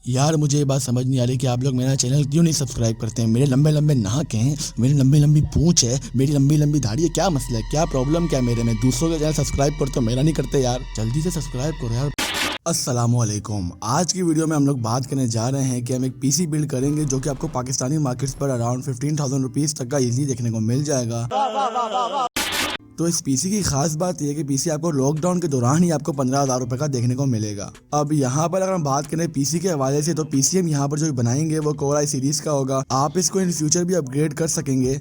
यार मुझे ये बात समझ नहीं आ रही कि आप लोग मेरा चैनल क्यों नहीं सब्सक्राइब करते हैं। मेरे लंबे लंबे नाक हैं, मेरी लंबी लंबी पूंछ है, मेरी लंबी लंबी दाढ़ी है। क्या मसला है, क्या प्रॉब्लम क्या है मेरे में? दूसरों का चैनल सब्सक्राइब करते हो, मेरा नहीं करते यार। जल्दी से सब्सक्राइब करो यार। अस्सलामुअलैकुम। आज की वीडियो में हम लोग बात करने जा रहे हैं कि हम एक पीसी बिल्ड करेंगे जो कि आपको पाकिस्तानी मार्केट्स पर अराउंड 15,000 रुपीज़ तक का इजीली देखने को मिल जाएगा। तो इस पीसी की खास बात यह है कि पीसी आपको लॉकडाउन के दौरान ही आपको 15,000 रुपए का देखने को मिलेगा। अब यहाँ पर अगर हम बात करें पीसी के हवाले से, तो पीसी हम यहाँ पर जो बनाएंगे वो कोर आई सीरीज का होगा। आप इसको इन फ्यूचर भी अपग्रेड कर सकेंगे।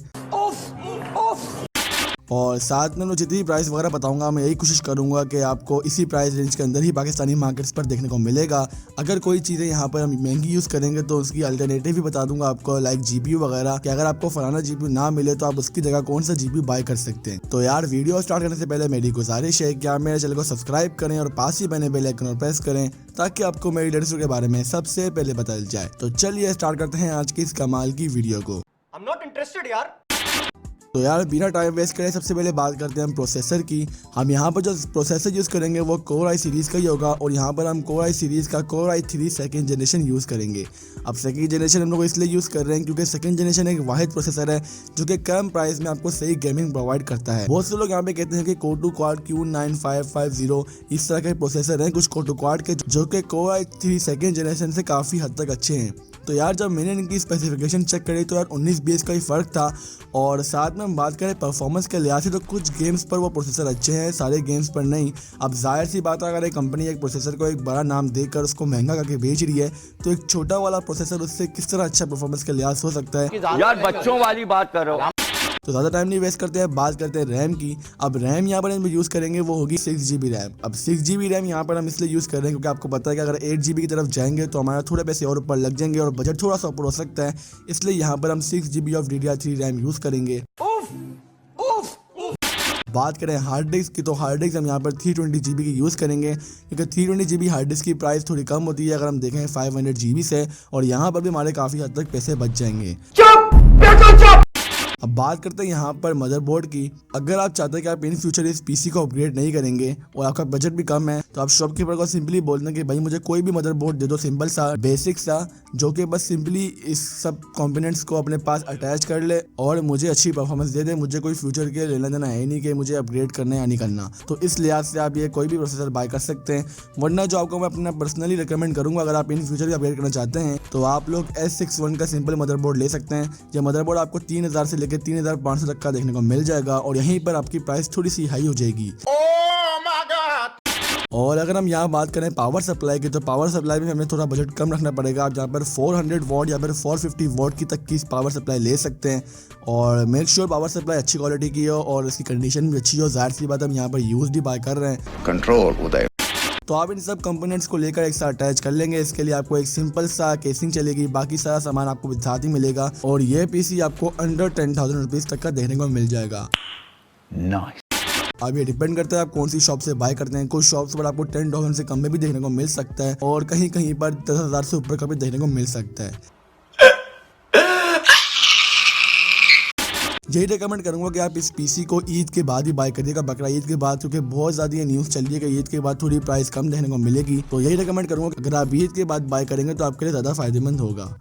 और साथ में मैं जितनी प्राइस वगैरह बताऊंगा, मैं यही कोशिश करूंगा कि आपको इसी प्राइस रेंज के अंदर ही पाकिस्तानी मार्केट्स पर देखने को मिलेगा। अगर कोई चीज़ें यहाँ पर हम महंगी यूज़ करेंगे तो उसकी अल्टरनेटिव भी बता दूंगा आपको, लाइक जीपीयू वगैरह, कि अगर आपको फलाना जीपीयू ना मिले तो आप उसकी जगह कौन सा जीपीयू बाय कर सकते हैं। तो यार वीडियो स्टार्ट करने से पहले मेरी गुजारिश है कि आप मेरे चैनल को सब्सक्राइब करें और पास ही बने बेल आइकन और प्रेस करें ताकि आपको मेरी लेटेस्ट के बारे में सबसे पहले पता चल जाए। तो चलिए स्टार्ट करते हैं आज की इस कमाल की वीडियो को। I'm not interested यार। तो यार बिना टाइम वेस्ट करे सबसे पहले बात करते हैं हम प्रोसेसर की। हम यहाँ पर जो प्रोसेसर यूज़ करेंगे वो कोर आई सीरीज़ का ही होगा और यहाँ पर हम कोर आई सीरीज़ का कोर आई 3 सेकेंड जनरेशन यूज़ करेंगे। अब सेकेंड जनरेशन हम लोग इसलिए यूज़ कर रहे हैं क्योंकि सेकेंड जनरेशन एक वाहिद प्रोसेसर है जो कि कम प्राइस में आपको सही गेमिंग प्रोवाइड करता है। बहुत से लोग यहाँ पे कहते हैं कि कोटू क्वाड Q9550 इस तरह के प्रोसेसर हैं कुछ कोटू क्वाड के जो कि कोर आई 3 सेकेंड जनरेशन से काफ़ी हद तक अच्छे हैं। तो यार जब मैंने इनकी स्पेसिफिकेशन चेक करी तो यार 19-20 का ही फ़र्क था। और साथ में हम बात करें परफॉर्मेंस के लिहाज से तो कुछ गेम्स पर वो प्रोसेसर अच्छे हैं, सारे गेम्स पर नहीं। अब जाहिर सी बात है, अगर एक कंपनी एक प्रोसेसर को एक बड़ा नाम देकर उसको महंगा करके बेच रही है तो एक छोटा वाला प्रोसेसर उससे किस तरह अच्छा परफॉर्मेंस के लिहाज हो सकता है। यार बच्चों वाली बात करो। तो ज़्यादा टाइम नहीं वेस्ट करते हैं, बात करते हैं रैम की। अब रैम यहाँ पर हम यूज़ करेंगे वो होगी 6 GB रैम। अब 6 GB रैम यहाँ पर हम इसलिए यूज़ कर रहे हैं क्योंकि आपको पता है कि अगर 8 GB की तरफ जाएंगे तो हमारा थोड़े पैसे और ऊपर लग जाएंगे और बजट थोड़ा सा ऊपर हो सकता है। इसलिए यहाँ पर हम 6 GB of DDR3 RAM use करेंगे। बात करें हार्ड डिस्क की, तो हार्ड डिस्क हम यहाँ पर 320 GB की यूज़ करेंगे क्योंकि 320 GB हार्ड डिस्क की प्राइस थोड़ी कम होती है अगर हम देखें 500 GB से, और यहाँ पर भी हमारे काफ़ी हद तक पैसे बच जाएंगे। अब बात करते हैं यहाँ पर मदरबोर्ड की। अगर आप चाहते हैं कि आप इन फ्यूचर इस पीसी को अपग्रेड नहीं करेंगे और आपका बजट भी कम है तो आप शॉपकीपर को सिंपली बोलना कि भाई मुझे कोई भी मदरबोर्ड दे दो, सिंपल सा बेसिक सा, जो कि बस सिंपली इस सब कंपोनेंट्स को अपने पास अटैच कर ले और मुझे अच्छी परफॉर्मेंस दे दे। मुझे कोई फ्यूचर के लेना देना है नहीं कि मुझे अपग्रेड करना या नहीं करना। तो इस लिहाज से आप ये कोई भी प्रोसेसर बाय कर सकते हैं। वरना जो आपको मैं अपना पर्सनली रिकमेंड करूँगा, अगर आप इन फ्यूचर भी अपग्रेड करना चाहते हैं तो आप लोग S61 का सिंपल मदरबोर्ड ले सकते हैं। यह मदरबोर्ड आपको 3,000 से लेकर 3,500 तक का देखने को मिल जाएगा और यहीं पर आपकी प्राइस थोड़ी सी हाई हो जाएगी। और अगर हम यहाँ बात करें पावर सप्लाई की, तो पावर सप्लाई में हमें थोड़ा बजट कम रखना पड़ेगा। आप जहाँ पर 400 वॉट या फिर 450 वॉट की तक की पावर सप्लाई ले सकते हैं। और मेक श्योर पावर सप्लाई अच्छी क्वालिटी की हो और इसकी कंडीशन भी अच्छी हो। जाहिर सी बात हम यहाँ पर यूज भी बाय कर रहे हैं। कंट्रोल उदय। तो आप इन सब कंपोनेंट्स को लेकर एक साथ अटैच कर लेंगे। इसके लिए आपको एक सिंपल सा केसिंग चलेगी, बाकी सारा सामान आपको साथ ही मिलेगा और ये पीसी आपको अंडर 10,000 रुपीज़ तक का देखने को मिल जाएगा। नाइस। अब ये डिपेंड करता है आप कौन सी शॉप से बाय करते हैं। कुछ शॉप्स पर आपको 10,000 से कम में भी देखने को मिल सकता है और कहीं कहीं पर 10,000 से ऊपर का भी देखने को मिल सकता है। यही रिकमेंड करूंगा कि आप इस पीसी को ईद के बाद ही बाय करिएगा, बकरा ईद के बाद, क्योंकि बहुत ज़्यादा ये न्यूज़ चल रही है कि ईद के बाद थोड़ी प्राइस कम देखने को मिलेगी। तो यही रिकमेंड करूंगा कि अगर आप ईद के बाद बाय करेंगे तो आपके लिए ज़्यादा फायदेमंद होगा।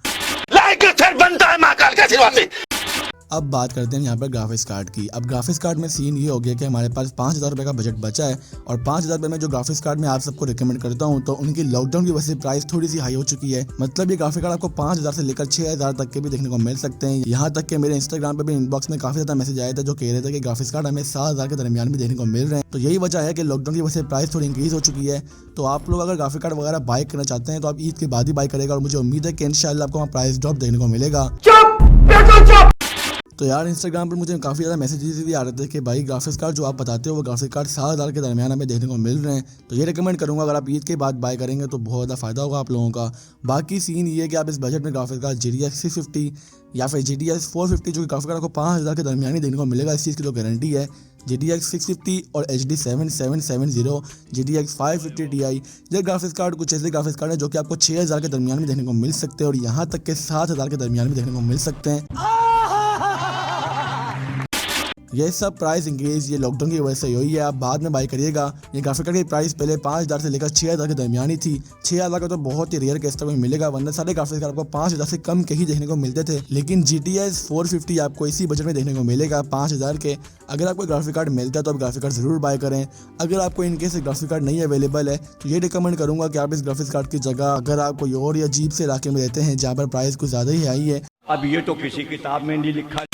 अब बात करते हैं यहाँ पर ग्राफिक्स कार्ड की। अब ग्राफिक्स कार्ड में सीन ये हो गया कि हमारे पास 5,000 रुपये का बजट बचा है और 5,000 रुपये में जो ग्राफिक्स कार्ड मैं आप सबको रिकमेंड करता हूँ तो उनकी लॉकडाउन की वजह से प्राइस थोड़ी सी हाई हो चुकी है। मतलब ये ग्राफिक कार्ड आपको 5,000 से लेकर 6,000 तक के भी देखने को मिल सकते हैं। यहाँ तक कि मेरे इंस्टाग्राम पर भी इनबॉक्स में काफ़ी ज़्यादा मैसेज आया था जो कह रहे थे कि ग्राफिक्स कार्ड हमें 7,000 के दरमियान भी देखने को मिल रहे हैं। तो यही वजह है कि लॉकडाउन की वजह से प्राइस थोड़ी इंक्रीज हो चुकी है। तो आप लोग अगर ग्राफिक कार्ड वगैरह बाय करना चाहते हैं तो आप ईद के बाद ही बाय करेगा और मुझे उम्मीद है कि इंशाल्लाह आपको वहाँ प्राइस ड्रॉप देखने को मिलेगा। तो यार इंस्टाग्राम पर मुझे काफ़ी ज़्यादा मैसेजेस भी आ रहे थे कि भाई ग्राफिक्स कार्ड जो आप बताते हो वो ग्राफिक्स कार्ड 7,000 के दरमियान हमें देखने को मिल रहे हैं। तो ये रिकमेंड करूंगा अगर आप ईद के बाद बाय करेंगे तो बहुत ज़्यादा फायदा होगा आप लोगों का। बाकी सीन ये है कि आप इस बजट में ग्राफिक्स कार्ड GTX 650 या फिर GTX 450 जो कि ग्राफिक्स कार्ड आपको 5,000 के दरमियान ही देखने को मिलेगा, इस चीज़ की तो गारंटी है। GTX 650 और HD 7770, GTX 550 Ti, ये ग्राफिक्स कार्ड कुछ ऐसे ग्राफिक्स कार्ड है जो कि आपको 6,000 के दरमियान में देखने को मिल सकते हैं और यहाँ तक के 7,000 के दरमियान में देखने को मिल सकते हैं। ये सब प्राइस इंक्रीज ये लॉकडाउन की वजह से हुई है, आप बाद में बाय करिएगा। ये ग्राफिक कार्ड की प्राइस पहले 5000 से लेकर 6000 के दरमियान ही थी। 6000 का तो बहुत ही रेयर केस तक मिलेगा, वरना सारे ग्राफिक कार्ड आपको 5000 से कम के ही देखने को मिलते थे। लेकिन GTX 450 आपको इसी बजट में देखने को मिलेगा 5000 के। अगर आपको ग्राफिक कार्ड मिलता है तो आप ग्राफिक कार्ड जरूर बाय करें। अगर आपको इनकेस ग्राफिक कार्ड नहीं अवेलेबल है तो ये रिकमेंड करूंगा कि आप इस ग्राफिक्स कार्ड की जगह अगर आप कोई और या अजीब से इलाके में रहते हैं जहाँ पर प्राइस कुछ ज़्यादा ही आई है, अब ये तो किसी किताब में नहीं लिखा।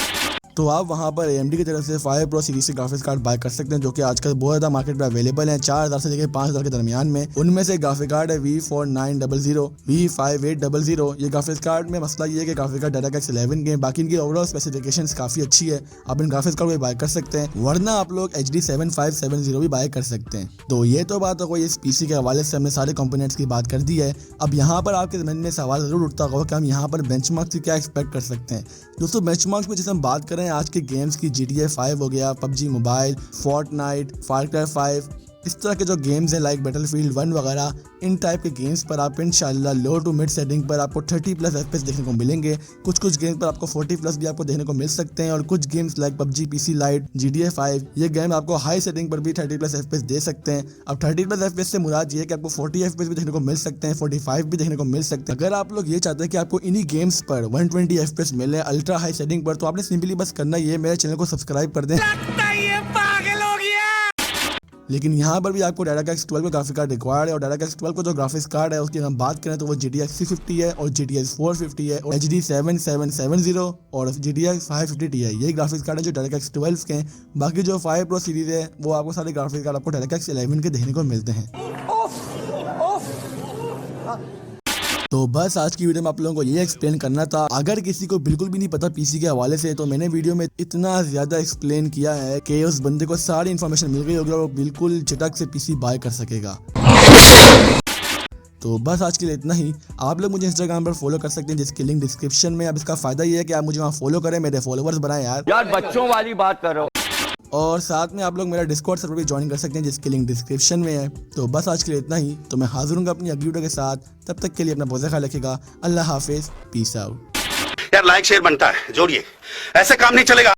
तो आप वहाँ पर AMD की तरफ से 5 Pro सीरीज के ग्राफिक्स कार्ड बाय कर सकते हैं, जो कि आजकल बहुत ज़्यादा मार्केट में अवेलेबल हैं 4000 से लेकर 5000 के दरमियान में। उनमें से ग्राफिक कार्ड है V4900, V5800। ये ग्राफिक्स कार्ड में मसला ये है कि ग्राफिक कार्ड DirectX 11 के, बाकी इनकी ओवरऑल स्पेसिफिकेशंस काफ़ी अच्छी है, आप इन ग्राफिक्स कार्ड को बाय कर सकते हैं। वरना आप लोग HD 7570 भी बाय कर सकते हैं। तो ये तो बात हो गई इस PC के हवाले से, हमने सारे कंपोनेंट्स की बात कर दी है। अब यहाँ पर आपके मन में सवाल जरूर उठता होगा कि हम यहाँ पर बेंचमार्क से क्या एक्सपेक्ट कर सकते हैं। दोस्तों बेंचमार्क में जैसे हम बात करें आज के गेम्स की, GTA 5 हो गया, PUBG मोबाइल, फोर्टनाइट, फार क्राई 5, इस तरह के जो गेम्स हैं लाइक बैटलफील्ड 1 वगैरह, इन टाइप के गेम्स पर आप इंशाल्लाह लो टू मिड सेटिंग पर आपको 30+ FPS देखने को मिलेंगे। कुछ गेम्स पर आपको 40+ भी आपको देखने को मिल सकते हैं, और कुछ games like PUBG PC light, GTA 5 ये गेम आपको हाई सेटिंग पर भी 30+ FPS दे सकते हैं। अब 30+ FPS से मुराद ये है कि आपको 40 FPS भी देखने को मिल सकते हैं, 45 भी देखने को मिल सकते हैं। अगर आप लोग ये चाहते हैं कि आपको इन्हीं गेम्स पर 120 FPS मिले अल्ट्रा हाई सेटिंग पर, तो आपने सिंपली बस करना ये मेरे चैनल को सब्सक्राइब कर दें। लेकिन यहाँ पर भी आपको DirectX 12 का ग्राफिक कार्ड रिक्वायर्ड है, और DirectX 12 का जो ग्राफिक्स कार्ड है उसकी हम बात करें तो वो GTX 350 है और GTX 450 है और HD 7770 और GTX 550 Ti। ये ग्राफिक्स कार्ड है जो DirectX 12 के हैं। बाकी जो 5 Pro सीरीज है वो आपको सारे ग्राफिक्स कार्ड आपको DirectX 11 के देखने को मिलते हैं। तो बस आज की वीडियो में आप लोगों को ये एक्सप्लेन करना था। अगर किसी को बिल्कुल भी नहीं पता PC के हवाले से, तो मैंने वीडियो में इतना ज़्यादा एक्सप्लेन किया है कि उस बंदे को सारी इन्फॉर्मेशन मिल गई होगी और वो बिल्कुल झटक से PC बाय कर सकेगा। तो बस आज के लिए इतना ही। आप लोग मुझे इंस्टाग्राम पर फॉलो कर सकते हैं जिसकी लिंक डिस्क्रिप्शन में। अब इसका फ़ायदा ये है कि आप मुझे वहाँ फॉलो करें, मेरे फॉलोवर्स बनाएं यार बच्चों वाली बात करो। और साथ में आप लोग मेरा डिस्कॉर्ड सर्वर भी ज्वाइन कर सकते हैं जिसकी लिंक डिस्क्रिप्शन में है। तो बस आज के लिए इतना ही। तो मैं हाजिर हूँ अपनी अगली वीडियो के साथ, तब तक के लिए अपना बहुत ख्याल रखिएगा। अल्लाह हाफिज, पीस आउट। यार लाइक शेयर बनता है, जोड़िए, ऐसे काम नहीं चलेगा।